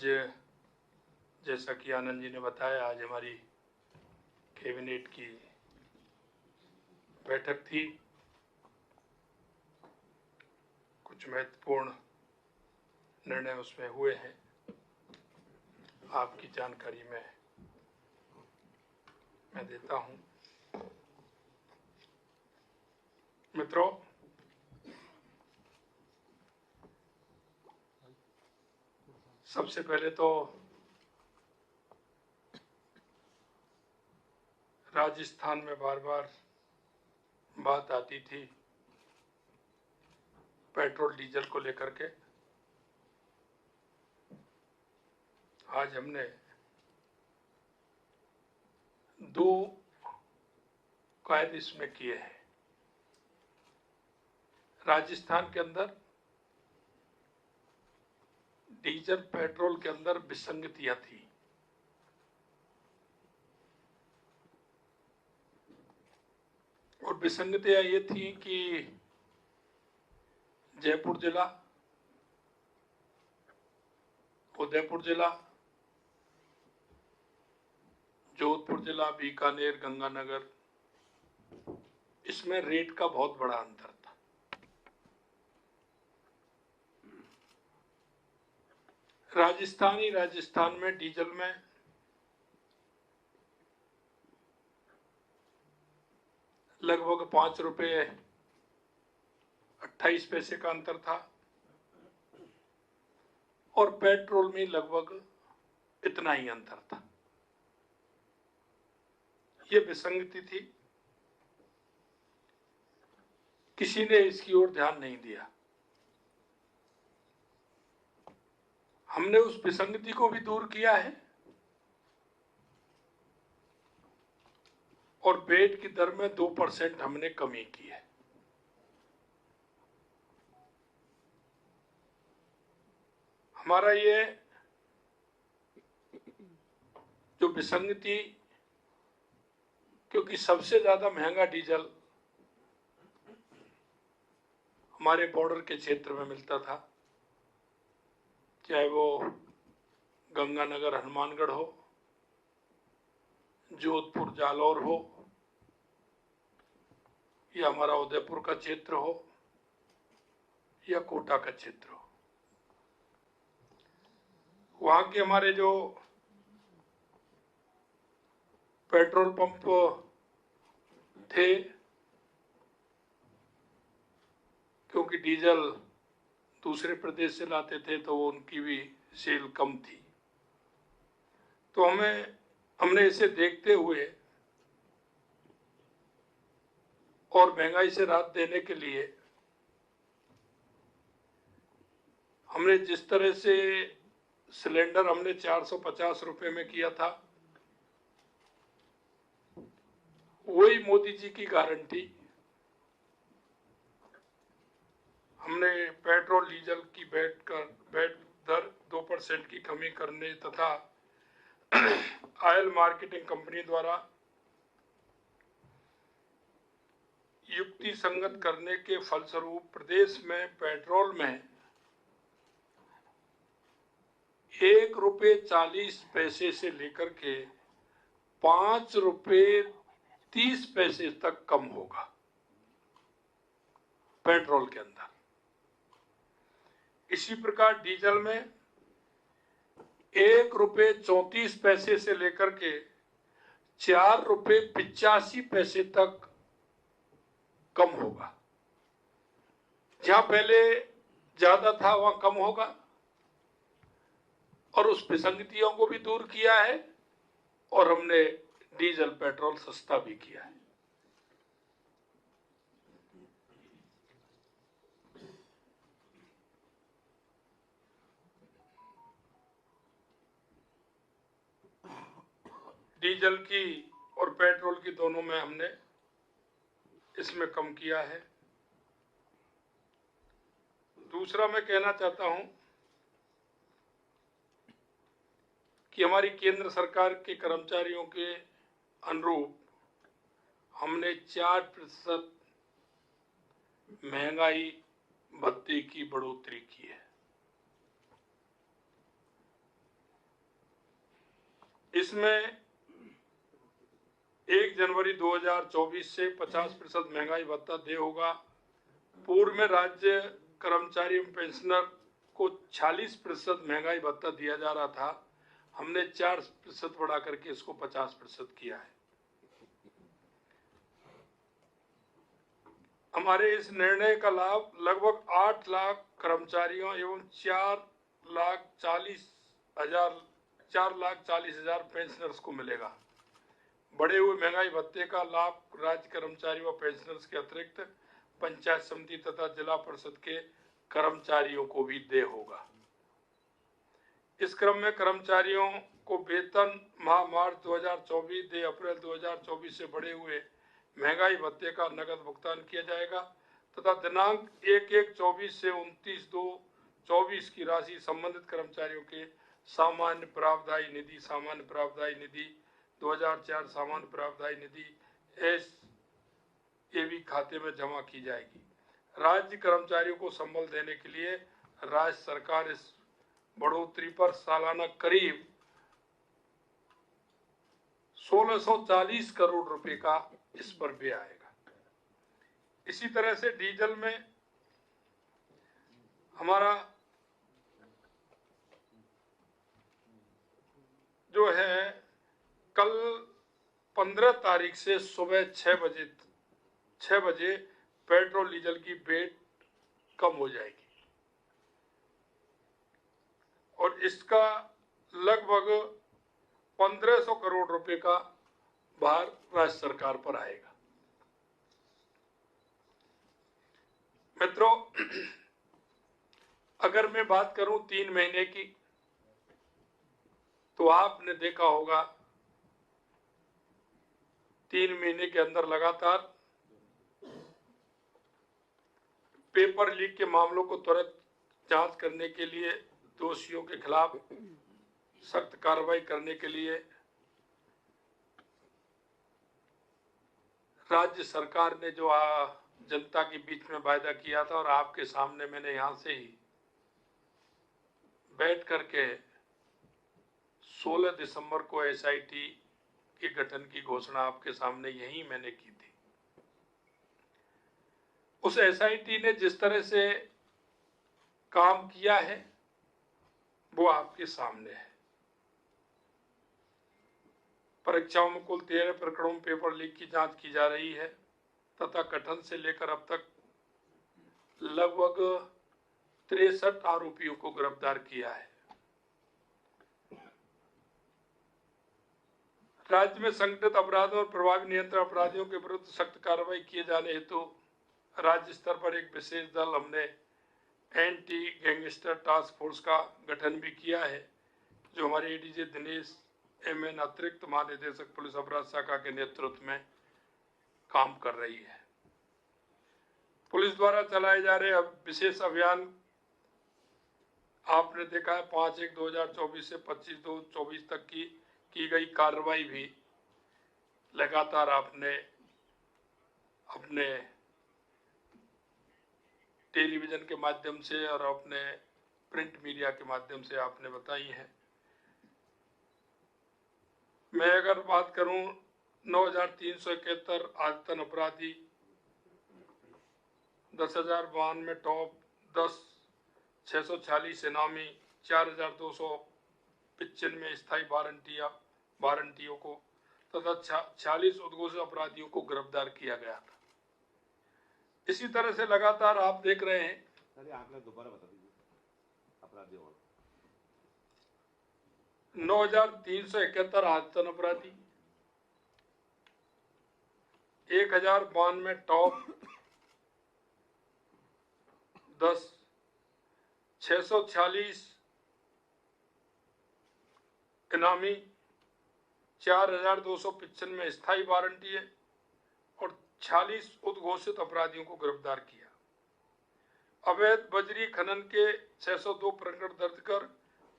जैसा कि आनंद जी ने बताया, आज हमारी कैबिनेट की बैठक थी। कुछ महत्वपूर्ण निर्णय उसमें हुए हैं, आपकी जानकारी में मैं देता हूं। मित्रों, सबसे पहले तो राजस्थान में बार बार बात आती थी पेट्रोल डीजल को लेकर के। आज हमने 2 कायदे इसमें किए हैं। राजस्थान के अंदर डीजल पेट्रोल के अंदर विसंगतियां थी। और विसंगतियां ये थी कि जयपुर जिला, उदयपुर जिला, जोधपुर जिला, बीकानेर, गंगानगर, इसमें रेट का बहुत बड़ा अंतर था। राजस्थान में डीजल में लगभग 5 रुपये 28 पैसे का अंतर था और पेट्रोल में लगभग इतना ही अंतर था। ये विसंगति थी, किसी ने इसकी ओर ध्यान नहीं दिया। हमने उस विसंगति को भी दूर किया है और वेट की दर में 2% हमने कमी की है। हमारा ये जो विसंगति, क्योंकि सबसे ज्यादा महंगा डीजल हमारे बॉर्डर के क्षेत्र में मिलता था, चाहे वो गंगानगर हनुमानगढ़ हो, जोधपुर जालौर हो, या हमारा उदयपुर का क्षेत्र हो, या कोटा का क्षेत्र हो। वहां के हमारे जो पेट्रोल पंप थे, क्योंकि डीजल दूसरे प्रदेश से लाते थे तो उनकी भी सेल कम थी, तो हमने इसे देखते हुए और महंगाई से राहत देने के लिए हमने जिस तरह से सिलेंडर हमने 450 रुपए में किया था, वही मोदी जी की गारंटी हमने पेट्रोल डीजल की वेट दर 2% की कमी करने तथा ऑयल मार्केटिंग कंपनी द्वारा युक्ति संगत करने के फलस्वरूप प्रदेश में पेट्रोल में 1 रुपये 40 पैसे से लेकर के 5 रुपये 30 पैसे तक कम होगा पेट्रोल के अंदर। इसी प्रकार डीजल में 1 रुपये 34 पैसे से लेकर के 4 रुपये 85 पैसे तक कम होगा। जहां पहले ज्यादा था वहां कम होगा और उस विसंगतियों को भी दूर किया है और हमने डीजल पेट्रोल सस्ता भी किया है। डीजल की और पेट्रोल की दोनों में हमने इसमें कम किया है। दूसरा मैं कहना चाहता हूं कि हमारी केंद्र सरकार के कर्मचारियों के अनुरूप हमने 4% महंगाई भत्ते की बढ़ोतरी की है। इसमें 1 जनवरी 2024 से 50% महंगाई भत्ता देय होगा। पूर्व में राज्य कर्मचारी एवं पेंशनर को 46% महंगाई भत्ता दिया जा रहा था, हमने 4% बढ़ा करके इसको 50% किया है। हमारे इस निर्णय का लाभ लगभग 8 लाख कर्मचारियों एवं 4,40,000 पेंशनर्स को मिलेगा। बढ़े हुए महंगाई भत्ते का लाभ राज्य कर्मचारी व पेंशनर्स के अतिरिक्त पंचायत समिति तथा जिला परिषद के कर्मचारियों को भी देय होगा। इस क्रम में कर्मचारियों को वेतन माह मार्च 2024 देय अप्रैल 2024 से बढ़े हुए महंगाई भत्ते का नकद भुगतान किया जाएगा तथा दिनांक 1/1/24 से 29/2/24 की राशि संबंधित कर्मचारियों के सामान्य प्रावधायी निधि, सामान्य प्रावधायी निधि 2004, सामान्य प्रावधायी निधि SAV खाते में जमा की जाएगी। राज्य कर्मचारियों को संबल देने के लिए राज्य सरकार इस बढ़ोतरी पर सालाना करीब 1640 करोड़ रुपए का इस पर व्यय आएगा। इसी तरह से डीजल में हमारा जो है कल 15 तारीख से सुबह 6 बजे पेट्रोल डीजल की रेट कम हो जाएगी और इसका लगभग 1500 करोड़ रुपए का भार राज्य सरकार पर आएगा। मित्रों, अगर मैं बात करूं 3 महीने की, तो आपने देखा होगा 3 महीने के अंदर लगातार पेपर लीक के मामलों को त्वरित जांच करने के लिए, दोषियों के खिलाफ सख्त कार्रवाई करने के लिए राज्य सरकार ने जो जनता के बीच में वायदा किया था और आपके सामने मैंने यहां से ही बैठ करके 16 दिसंबर को SIT के गठन की घोषणा आपके सामने यही मैंने की थी। उस SIT ने जिस तरह से काम किया है वो आपके सामने है। परीक्षाओं में कुल 13 प्रकरणों में पेपर लीक की जांच की जा रही है तथा गठन से लेकर अब तक लगभग 63 आरोपियों को गिरफ्तार किया है। राज्य में संगठित अपराधों और प्रभावी नियंत्रण अपराधियों के विरुद्ध सख्त कार्रवाई किए जाने हेतु राज्य स्तर पर एक विशेष दल हमने एंटी गैंगस्टर टास्क फोर्स का गठन भी किया है, जो हमारे ADG दिनेश MN अतिरिक्त महानिदेशक पुलिस अपराध शाखा के नेतृत्व में काम कर रही है। पुलिस द्वारा चलाए जा रहे विशेष अभियान आपने देखा है 5/1/2024 से 25/2/24 तक की गई कार्रवाई भी लगातार आपने अपने टेलीविजन के माध्यम से और अपने प्रिंट मीडिया के माध्यम से आपने बताई है। मैं अगर बात करूं 9,371 आदतन अपराधी, 10,052 में टॉप 10, 646 इनामी, 4,295 स्थायी वारंटियों को तथा 46 उद्घोषित अपराधियों को गिरफ्तार किया गया था। इसी तरह से लगातार आप देख रहे हैं। आपने दोबारा बता दीजिए अपराधियों को। 9,371 आदतन अपराधी, 1,052 में टॉप 10, 646 इनामी, 4,295 में स्थायी वारंटी है और 46 उद्घोषित अपराधियों को गिरफ्तार किया। अवैध बजरी खनन के 602 प्रकरण दर्ज कर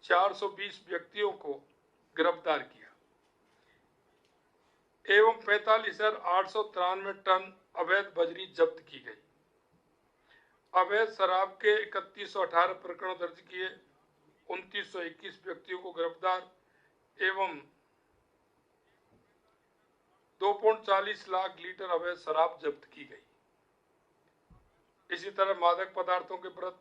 420 व्यक्तियों को गिरफ्तार किया एवं 45,893 टन अवैध बजरी जब्त की गई। अवैध शराब के 3118 प्रकरण दर्ज किए, 2921 व्यक्तियों को गिरफ्तार एवं 2.40 लाख लीटर अवैध शराब जब्त की गई। इसी तरह मादक पदार्थों के विरुद्ध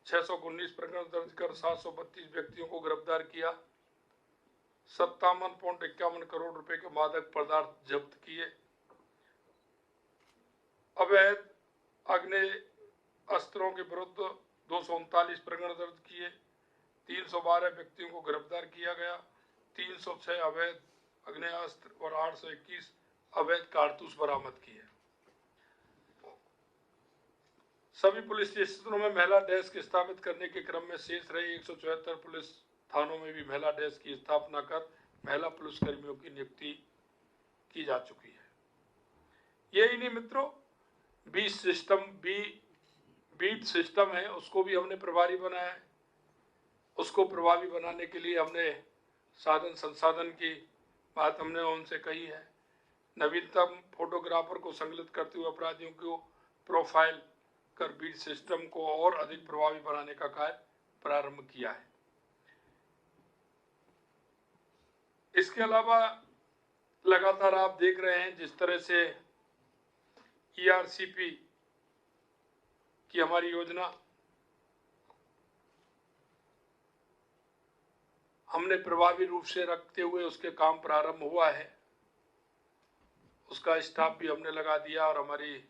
619 प्रकरण दर्ज कर 732 व्यक्तियों को गिरफ्तार किया। 57.51 करोड़ रुपए के मादक पदार्थ जब्त किए। अवैध आग्नेयास्त्रों के विरुद्ध 239 प्रकरण दर्ज किए। 312 व्यक्तियों को गिरफ्तार किया गया। 306 अवैध आग्नेयास्त्र और 821 अवैध कारतूस बरामद किए। सभी पुलिस स्टेशनों में महिला डेस्क स्थापित करने के क्रम में शेष रहे 174 पुलिस थानों में भी महिला डेस्क की स्थापना कर महिला पुलिसकर्मियों की नियुक्ति की जा चुकी है। यही नहीं मित्रों, बीट सिस्टम है, उसको भी हमने प्रभारी बनाया है। उसको प्रभावी बनाने के लिए हमने साधन संसाधन की बात हमने उनसे कही है। नवीनतम फोटोग्राफर को संकलित करते हुए अपराधियों को प्रोफाइल कर बीट सिस्टम को और अधिक प्रभावी बनाने का कार्य प्रारंभ किया है। इसके अलावा लगातार आप देख रहे हैं जिस तरह से ERCP की हमारी योजना हमने प्रभावी रूप से रखते हुए उसके काम प्रारंभ हुआ है। उसका स्टाफ भी हमने लगा दिया और हमारी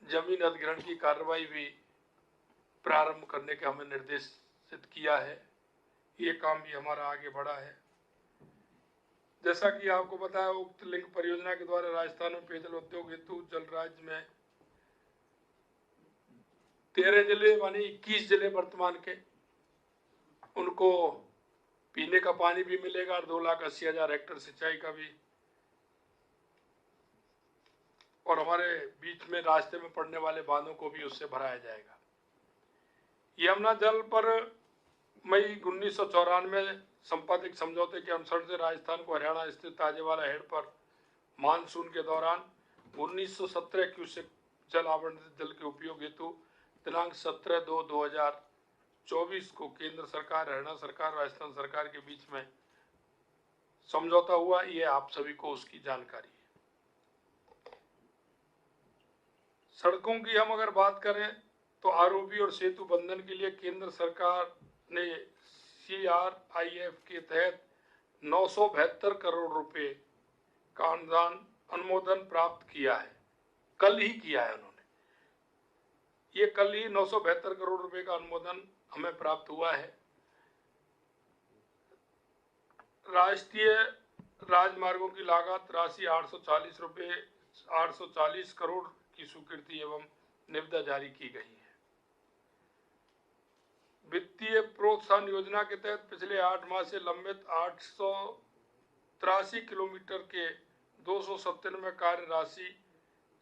जमीन अधिग्रहण की कार्रवाई भी प्रारंभ करने का हमें निर्देशित किया है। ये काम भी हमारा आगे बढ़ा है। जैसा कि आपको बताया, उक्त लिंक परियोजना के द्वारा राजस्थान में पेयजल उद्योग हेतु जल राज्य में 13 जिले मानी 21 जिले वर्तमान के, उनको पीने का पानी भी मिलेगा और 2,80,000 हेक्टेयर सिंचाई का भी, और हमारे बीच में रास्ते में पड़ने वाले बांधों को भी उससे भराया जाएगा। यमुना जल पर मई 1994 संपादित समझौते के अनुसार से राजस्थान को हरियाणा स्थित ताजेवाला हेड पर मानसून के दौरान 1917 क्यूसेक जल आवंटित जल के उपयोग हेतु दिनांक 17/2/2024 को केंद्र सरकार, हरियाणा सरकार, राजस्थान सरकार के बीच में समझौता हुआ। ये आप सभी को उसकी जानकारी है। सड़कों की हम अगर बात करें तो आरओबी और सेतु बंधन के लिए केंद्र सरकार ने CRIF के तहत 972 करोड़ रुपए का अनुमोदन प्राप्त किया है। कल ही किया है उन्होंने। ये कल ही 972 करोड़ रुपए का अनुमोदन हमें प्राप्त हुआ है। राष्ट्रीय राजमार्गों की लागत राशि 840 करोड़ की स्वीकृति एवं निविदा जारी की गई है। वित्तीय प्रोत्साहन योजना के तहत पिछले 8 माह से लंबित 883 किलोमीटर के 297 कार्य राशि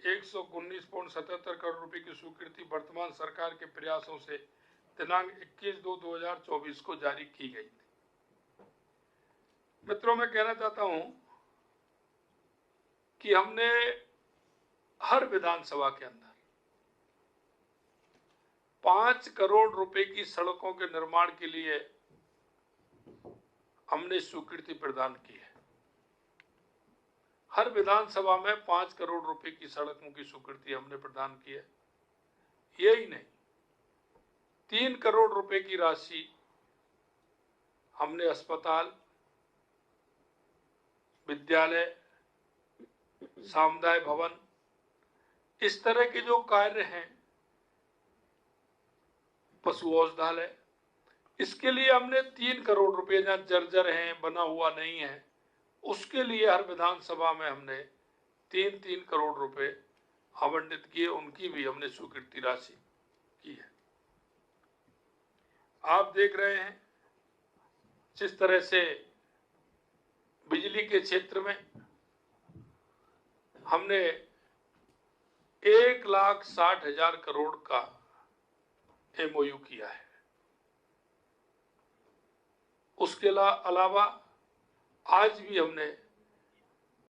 119.77 करोड़ रुपए की स्वीकृति वर्तमान सरकार के प्रयासों से दिनांक 21/2/2024 को जारी की गई थी। मित्रों, मैं कहना चाहता हूं कि हमने हर विधानसभा के अंदर 5 करोड़ रुपए की सड़कों के निर्माण के लिए हमने स्वीकृति प्रदान की है। हर विधानसभा में 5 करोड़ रुपए की सड़कों की स्वीकृति हमने प्रदान की है। यही नहीं, 3 करोड़ रुपए की राशि हमने अस्पताल, विद्यालय, सामुदायिक भवन, इस तरह के जो कार्य हैं, पशु औषधालय, इसके लिए हमने 3 करोड़ रुपए, जहाँ जर्जर हैं, बना हुआ नहीं है, उसके लिए हर विधानसभा में हमने 3-3 करोड़ रुपए आवंटित किए। उनकी भी हमने स्वीकृति राशि की है। आप देख रहे हैं जिस तरह से बिजली के क्षेत्र में हमने 1,60,000 करोड़ का MOU किया है। उसके अलावा आज भी हमने